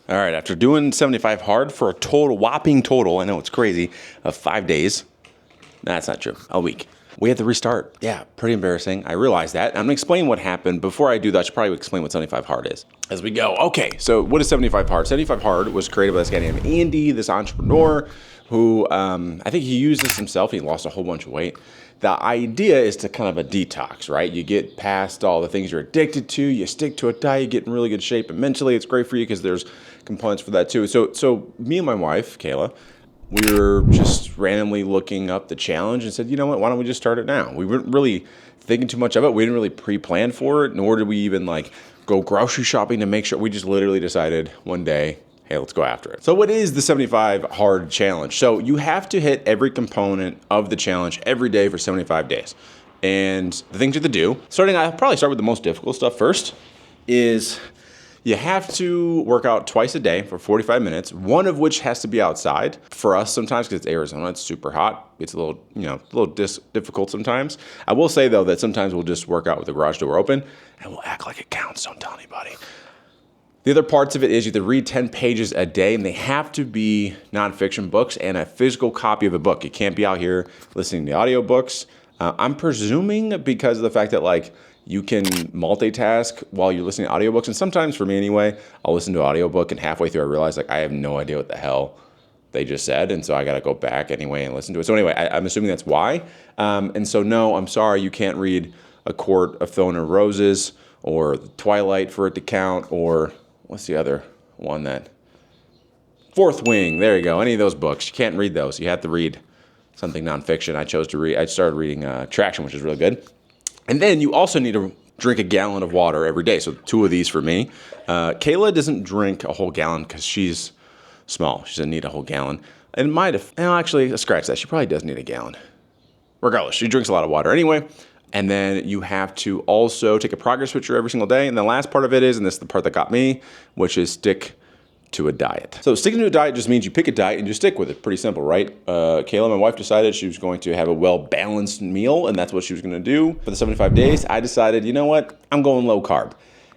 All right, after doing 75 hard for a whopping total, I know it's crazy, of 5 days. That's not true, a week. We had to restart. Yeah, pretty embarrassing. I realized that. I'm gonna explain what happened. Before I do that, I should probably explain what 75 hard is as we go. Okay, so what is 75 hard? 75 hard was created by this guy named Andy, this entrepreneur who I think he used this himself. He lost a whole bunch of weight. The idea is to kind of a detox, right? You get past all the things you're addicted to, you stick to a diet, you get in really good shape, and mentally it's great for you because there's components for that too. So me and my wife, Kayla, we were just randomly looking up the challenge and said, you know what, why don't we just start it now? We weren't really thinking too much of it. We didn't really pre-plan for it, nor did we even like go grocery shopping to make sure. We just literally decided one day, hey, let's go after it. So what is the 75 hard challenge? So you have to hit every component of the challenge every day for 75 days. And the things you have to do, I'll probably start with the most difficult stuff first, is you have to work out twice a day for 45 minutes, one of which has to be outside. For us sometimes, because it's Arizona, it's super hot. It's a little, difficult sometimes. I will say though that sometimes we'll just work out with the garage door open and we'll act like it counts. Don't tell anybody. The other parts of it is you have to read 10 pages a day, and they have to be nonfiction books and a physical copy of a book. You can't be out here listening to audiobooks. I'm presuming because of the fact that like you can multitask while you're listening to audiobooks, and sometimes for me anyway, I'll listen to an audiobook and halfway through I realize like I have no idea what the hell they just said, and so I gotta go back anyway and listen to it. So anyway, I'm assuming that's why. And so no, I'm sorry, you can't read A Court of Thorn and Roses or Twilight for it to count, or what's the other one that? Fourth Wing, there you go. Any of those books, you can't read those. You have to read something nonfiction. I started reading Traction, which is really good. And then you also need to drink a gallon of water every day. So 2 of these for me. Kayla doesn't drink a whole gallon because she's small. She doesn't need a whole gallon. And actually, scratch that. She probably does need a gallon. Regardless, she drinks a lot of water anyway. And then you have to also take a progress picture every single day. And the last part of it is, and this is the part that got me, which is stick to a diet. So sticking to a diet just means you pick a diet and you stick with it. Pretty simple, right? Kayla, my wife, decided she was going to have a well-balanced meal, and that's what she was going to do for the 75 days. I decided, you know what? I'm going low carb.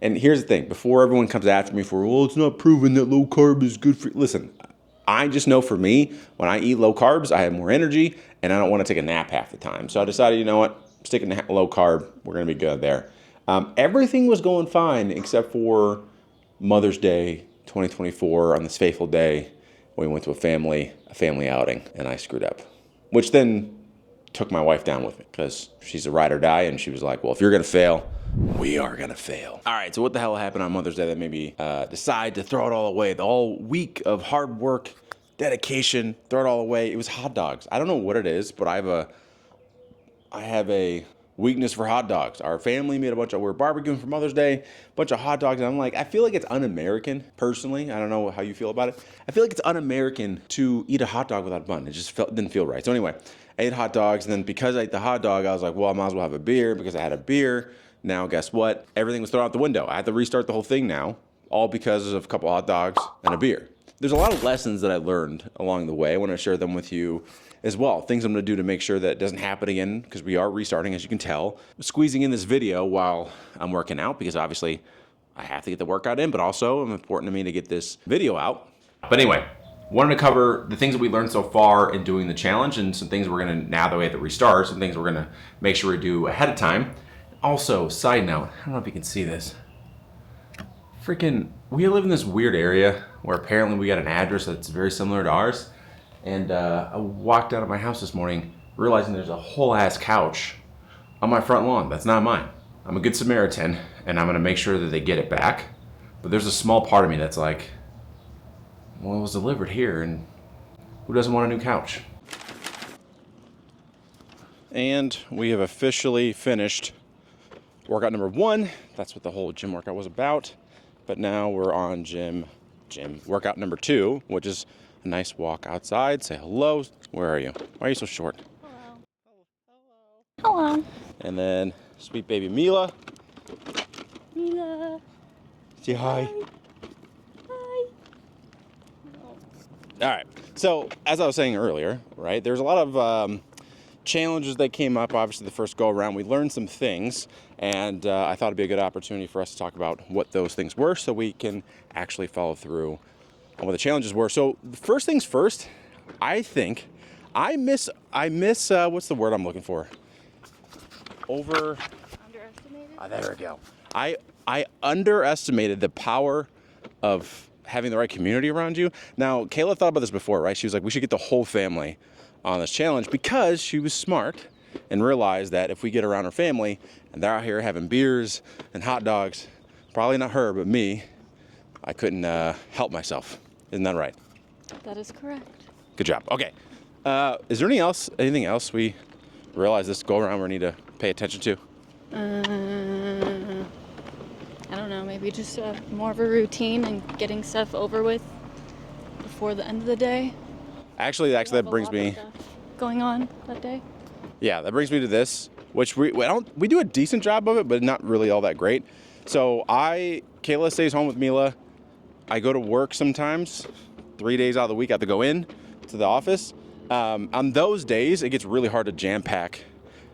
And here's the thing. Before everyone comes after me for, well, it's not proven that low carb is good for you. Listen, I just know for me, when I eat low carbs, I have more energy, and I don't want to take a nap half the time. So I decided, you know what? Sticking to low carb, we're going to be good there. Everything was going fine except for Mother's Day 2024 on this fateful day when we went to a family outing and I screwed up, which then took my wife down with me because she's a ride or die, and she was like, well, if you're going to fail, we are going to fail. All right, so what the hell happened on Mother's Day that made me decide to throw it all away? The whole week of hard work, dedication, throw it all away. It was hot dogs. I don't know what it is, but I have a weakness for hot dogs. Our family made we were barbecuing for Mother's Day, a bunch of hot dogs, and I'm like, I feel like it's un-American, personally. I don't know how you feel about it. I feel like it's un-American to eat a hot dog without a bun. It just didn't feel right. So anyway, I ate hot dogs, and then because I ate the hot dog, I was like, well, I might as well have a beer. Because I had a beer, now guess what? Everything was thrown out the window. I had to restart the whole thing now, all because of a couple hot dogs and a beer. There's a lot of lessons that I learned along the way. I want to share them with you as well. Things I'm going to do to make sure that it doesn't happen again, because we are restarting, as you can tell. I'm squeezing in this video while I'm working out, because obviously I have to get the workout in, but also it's important to me to get this video out. But anyway, wanted to cover the things that we learned so far in doing the challenge, and some things we're going to, now that we have to restart, some things we're going to make sure we do ahead of time. Also, side note, I don't know if you can see this. We live in this weird area where apparently we got an address that's very similar to ours. And I walked out of my house this morning realizing there's a whole ass couch on my front lawn. That's not mine. I'm a good Samaritan, and I'm gonna make sure that they get it back. But there's a small part of me that's like, well, it was delivered here, and who doesn't want a new couch? And we have officially finished workout number 1. That's what the whole gym workout was about. But now we're on gym workout number 2, which is a nice walk outside. Say hello. Where are you? Why are you so short? Hello. And then sweet baby Mila. Mila. Say hi. Hi. All right. So as I was saying earlier, right, there's a lot of challenges that came up, obviously the first go around, we learned some things, and I thought it'd be a good opportunity for us to talk about what those things were so we can actually follow through on what the challenges were. So first things first, I think I miss what's the word I'm looking for? Underestimated? There we go. I underestimated the power of having the right community around you. Now, Kayla thought about this before, right? She was like, we should get the whole family on this challenge because she was smart and realized that if we get around her family and they're out here having beers and hot dogs, probably not her, but me, I couldn't help myself. Isn't that right? That is correct. Good job. Okay. Is there anything else we realize this go around we need to pay attention to? I don't know, maybe just more of a routine and getting stuff over with before the end of the day. Actually, that brings me going on that day. Yeah, that brings me to this, which we do a decent job of it, but not really all that great. So Kayla stays home with Mila. I go to work sometimes, 3 days out of the week. I have to go in to the office. On those days, it gets really hard to jam pack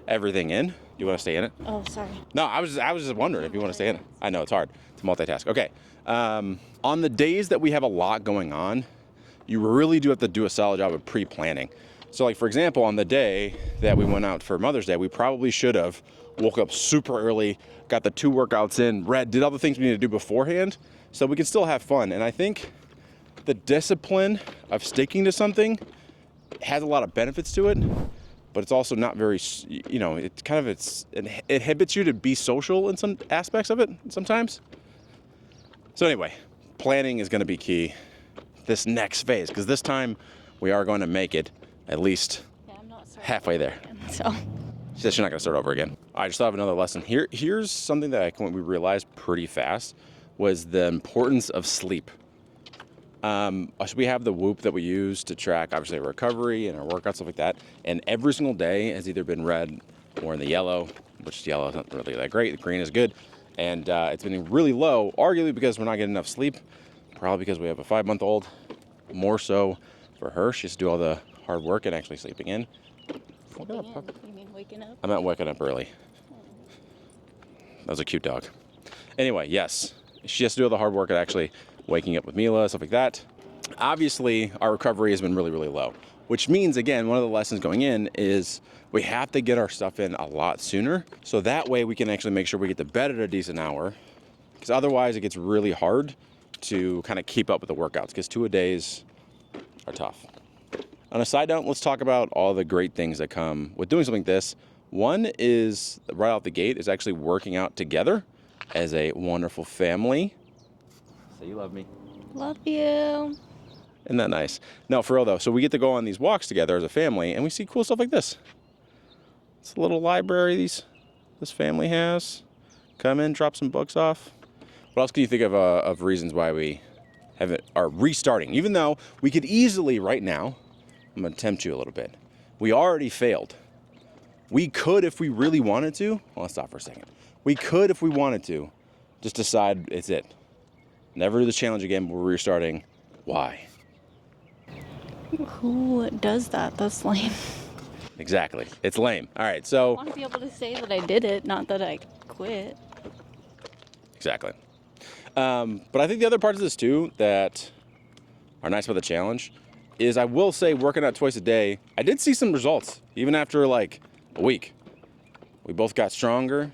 everything in. Do you want to stay in it? Oh, sorry. No, I was just wondering if you want to stay in it. I know it's hard to multitask. Okay. On the days that we have a lot going on, you really do have to do a solid job of pre-planning. So like, for example, on the day that we went out for Mother's Day, we probably should have woke up super early, got the 2 workouts in, did all the things we need to do beforehand so we can still have fun. And I think the discipline of sticking to something has a lot of benefits to it, but it's also not very, it inhibits you to be social in some aspects of it sometimes. So anyway, planning is going to be key this next phase, because this time we are going to make it at least halfway there. So she said she's not going to start over again. I just thought of another lesson. Here's something that we realized pretty fast was the importance of sleep. We have the Whoop that we use to track, obviously, our recovery and our workouts, stuff like that. And every single day has either been red or in the yellow, which yellow is not really that great. The green is good. And it's been really low, arguably because we're not getting enough sleep. Probably because we have a 5-month-old. More so for her. She has to do all the hard work and actually sleeping in. You mean waking up? I meant waking up early. That was a cute dog. Anyway, yes. She has to do all the hard work at actually waking up with Mila, stuff like that. Obviously, our recovery has been really, really low, which means, again, one of the lessons going in is we have to get our stuff in a lot sooner. So that way we can actually make sure we get to bed at a decent hour, because otherwise it gets really hard to kind of keep up with the workouts, because 2-a-days are tough. On a side note, let's talk about all the great things that come with doing something like this. One is, right out the gate, is actually working out together as a wonderful family. Say you love me. Love you. Isn't that nice? No, for real though. So we get to go on these walks together as a family, and we see cool stuff like this. It's a little library this family has. Come in, drop some books off. What else can you think of reasons why we are restarting? Even though we could easily, right now, I'm going to tempt you a little bit. We already failed. We could, if we really wanted to, well, let's stop for a second. We could, if we wanted to, just decide it's it. Never do this challenge again, but we're restarting. Why? Who does that? That's lame. Exactly. It's lame. All right, so... I want to be able to say that I did it, not that I quit. Exactly. But I think the other parts of this, too, that are nice about the challenge is, I will say, working out twice a day, I did see some results, even after, like, a week. We both got stronger.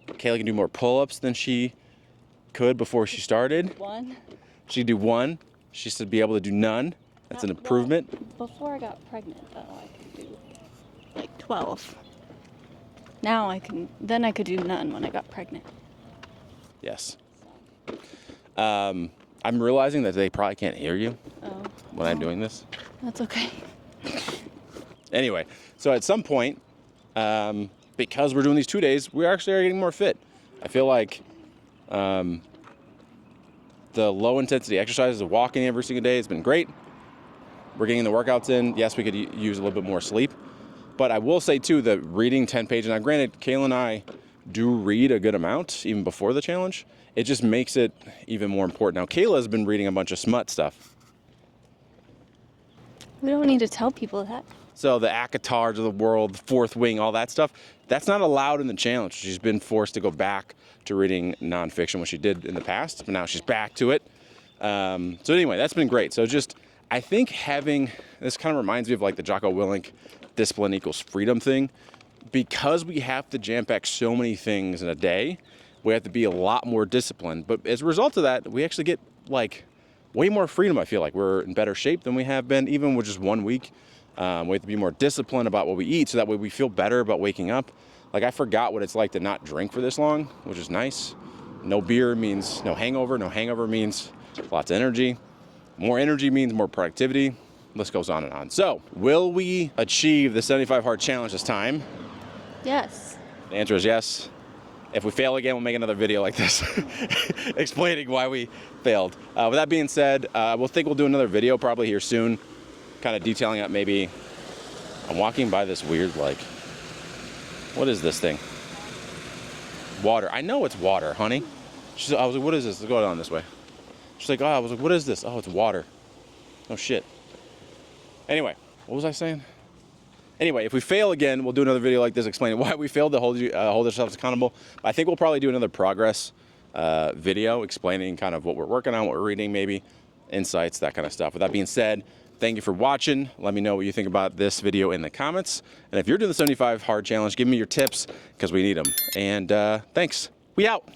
Kayla can do more pull-ups than she could before she started. One. She could do 1. She used to be able to do none. That's an improvement. Well, before I got pregnant, though, I could do, like, 12. Now I could do none when I got pregnant. Yes. I'm realizing that they probably can't hear you when I'm doing this. That's okay. Anyway, so at some point, because we're doing these 2 days, we actually are getting more fit. I feel like the low intensity exercises of walking every single day has been great. We're getting the workouts in. Yes, we could use a little bit more sleep. But I will say, too, that reading 10 pages, now granted, Kayla and I do read a good amount, even before the challenge. It just makes it even more important. Now, Kayla has been reading a bunch of smut stuff. We don't need to tell people that. So the Akatars of the world, the fourth wing, all that stuff, that's not allowed in the challenge. She's been forced to go back to reading nonfiction, which she did in the past, but now she's back to it. So anyway, that's been great. So just, I think having, this kind of reminds me of like the Jocko Willink discipline equals freedom thing. Because we have to jam pack so many things in a day, we have to be a lot more disciplined. But as a result of that, we actually get like way more freedom. I feel like we're in better shape than we have been, even with just 1 week. We have to be more disciplined about what we eat, so that way we feel better about waking up. Like I forgot what it's like to not drink for this long, which is nice. No beer means no hangover. No hangover means lots of energy. More energy means more productivity. List goes on and on. So, will we achieve the 75 hard challenge this time? Yes. The answer is yes. If we fail again, we'll make another video like this explaining why we failed. With that being said, we'll do another video probably here soon, kind of detailing out maybe. I'm walking by this weird, like, what is this thing? Water. I know it's water, honey. I was like, what is this? Let's go down this way. She's like, oh, I was like, what is this? Oh, it's water. Oh, shit. Anyway, what was I saying? Anyway, if we fail again, we'll do another video like this explaining why we failed to hold ourselves accountable. I think we'll probably do another progress video explaining kind of what we're working on, what we're reading, maybe insights, that kind of stuff. With that being said, thank you for watching. Let me know what you think about this video in the comments. And if you're doing the 75 hard challenge, give me your tips because we need them. And thanks. We out.